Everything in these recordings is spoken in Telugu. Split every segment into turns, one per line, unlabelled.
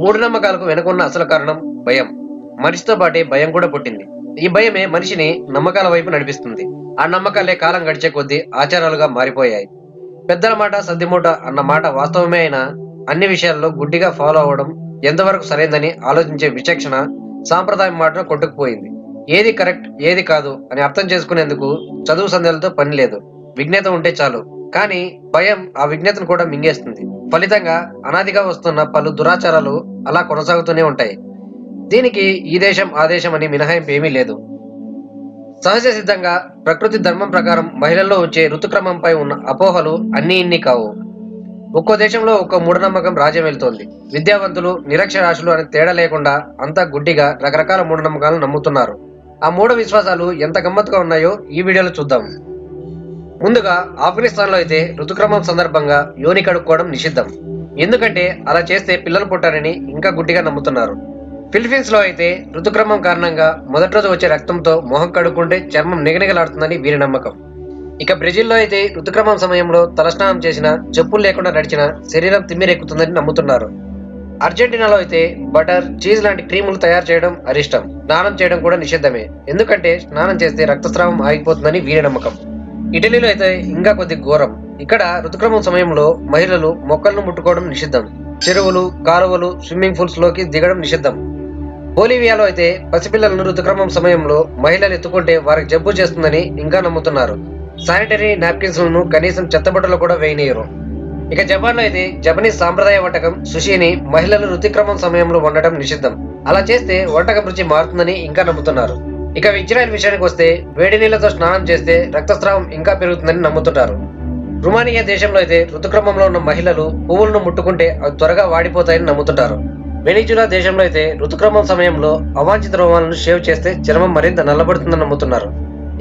మూఢనమ్మకాలకు వెనుకున్న అసలు కారణం భయం. మనిషితో పాటే భయం కూడా పుట్టింది. ఈ భయమే మనిషిని నమ్మకాల వైపు నడిపిస్తుంది. ఆ నమ్మకాలే కాలం గడిచే కొద్దీ ఆచారాలుగా మారిపోయాయి. పెద్దల మాట సద్దిమూట అన్న మాట వాస్తవమే అయినా అన్ని విషయాల్లో గుడ్డిగా ఫాలో అవ్వడం ఎంతవరకు సరైందని ఆలోచించే విచక్షణ సాంప్రదాయం మాటను కొట్టుకుపోయింది. ఏది కరెక్ట్ ఏది కాదు అని అర్థం చేసుకునేందుకు చదువు సందేహాలతో పని లేదు. విజ్ఞత ఉంటే చాలు. కానీ భయం ఆ విజ్ఞతను కూడా మింగేస్తుంది. ఫలితంగా అనాదిగా వస్తున్న పలు దురాచారాలు అలా కొనసాగుతూనే ఉంటాయి. దీనికి ఈ దేశం ఆ దేశం అని మినహాయింపు ఏమీ లేదు. సహజ సిద్ధంగా ప్రకృతి ధర్మం ప్రకారం మహిళల్లో వచ్చే ఋతుక్రమంపై ఉన్న అపోహలు అన్ని ఇన్ని కావు. ఒక్కో దేశంలో ఒక్కో మూఢనమ్మకం రాజ్యం వెళ్తోంది. విద్యావంతులు నిరక్షరాస్యులు అనే తేడా లేకుండా అంతా గుడ్డిగా రకరకాల మూఢనమ్మకాలను నమ్ముతున్నారు. ఆ మూఢ విశ్వాసాలు ఎంత గమ్మత్తుగా ఉన్నాయో ఈ వీడియోలో చూద్దాం. ముందుగా ఆఫ్ఘనిస్తాన్ లో అయితే ఋతుక్రమం సందర్భంగా యోని కడుక్కోవడం నిషిద్ధం. ఎందుకంటే అలా చేస్తే పిల్లలు పుట్టారని ఇంకా గుడ్డిగా నమ్ముతున్నారు. ఫిలిపీన్స్ లో అయితే ఋతుక్రమం కారణంగా మొదటి రోజు వచ్చే రక్తంతో మొహం కడుక్కుంటే చర్మం నిగనిగలాడుతుందని వీరి నమ్మకం. ఇక బ్రెజిల్లో అయితే ఋతుక్రమం సమయంలో తలస్నానం చేసిన, చెప్పులు లేకుండా నడిచిన శరీరం తిమ్మిరెక్కుతుందని నమ్ముతున్నారు. అర్జెంటీనాలో అయితే బటర్, చీజ్ లాంటి క్రీములు తయారు చేయడం అరిష్టం. స్నానం చేయడం కూడా నిషిద్ధమే. ఎందుకంటే స్నానం చేస్తే రక్తస్రావం ఆగిపోతుందని వీరి నమ్మకం. ఇటలీలో అయితే ఇంకా కొద్ది ఘోరం. ఇక్కడ ఋతుక్రమం సమయంలో మహిళలు మొక్కలను ముట్టుకోవడం నిషిద్ధం. చెరువులు, కాలువలు, స్విమ్మింగ్ పూల్స్ లోకి దిగడం నిషిద్ధం. బొలీవియాలో అయితే పసిపిల్లలను ఋతుక్రమం సమయంలో మహిళలు ఎత్తుకుంటే వారికి జబ్బు చేస్తుందని ఇంకా నమ్ముతున్నారు. శానిటరీ నాప్కిన్స్ లను కనీసం చెత్తబట్టలు కూడా వేయనీయరు. ఇక జపాన్ లో అయితే జపనీస్ సాంప్రదాయ వంటకం సుషిని మహిళలు ఋతుక్రమం సమయంలో వండటం నిషిద్ధం. అలా చేస్తే వంటకం రుచి మారుతుందని ఇంకా నమ్ముతున్నారు. ఇక ఇజ్రాయెల్ విషయానికి వస్తే వేడి నీళ్లతో స్నానం చేస్తే రక్తస్రావం ఇంకా పెరుగుతుందని నమ్ముతుంటారు. రుమానియా దేశంలో అయితే ఋతుక్రమంలో ఉన్న మహిళలు పువ్వులను ముట్టుకుంటే అవి త్వరగా వాడిపోతాయని నమ్ముతుంటారు. వెనిజులా దేశంలో అయితే ఋతుక్రమం సమయంలో అవాంఛిత రోమాలను షేవ్ చేస్తే చర్మం మరింత నల్లబడుతుందని నమ్ముతున్నారు.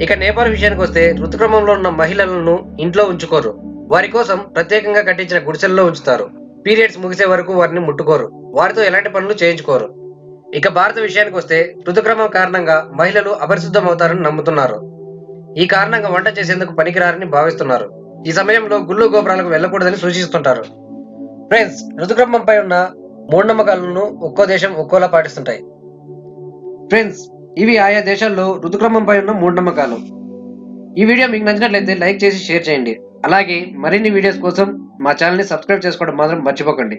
ఇక నేపాల్ విషయానికి వస్తే ఋతుక్రమంలో ఉన్న మహిళలను ఇంట్లో ఉంచుకోరు. వారి కోసం ప్రత్యేకంగా కట్టించిన గుడిసెల్లో ఉంచుతారు. పీరియడ్స్ ముగిసే వరకు వారిని ముట్టుకోరు. వారితో ఎలాంటి పనులు చేయించుకోరు. ఇక భారత విషయానికి వస్తే ఋతుక్రమం కారణంగా మహిళలు అపరిశుద్ధం అవుతారని నమ్ముతున్నారు. ఈ కారణంగా వంట చేసేందుకు పనికిరారని భావిస్తున్నారు. ఈ సమయంలో గుళ్ళు గోపురాలకు వెళ్లకూడదని సూచిస్తుంటారు. ఫ్రెండ్స్, ఋతుక్రమంపై ఉన్న మూఢనమ్మకాలను ఒక్కో దేశం ఒక్కోలా పాటిస్తుంటాయి. ఫ్రెండ్స్, ఇవి ఆయా దేశాల్లో ఋతుక్రమంపై ఉన్న మూఢనమ్మకాలు. ఈ వీడియో మీకు నచ్చినట్లయితే లైక్ చేసి షేర్ చేయండి. అలాగే మరిన్ని వీడియోస్ కోసం మా ఛానల్ ని సబ్స్క్రైబ్ చేసుకోవడం మాత్రం మర్చిపోకండి.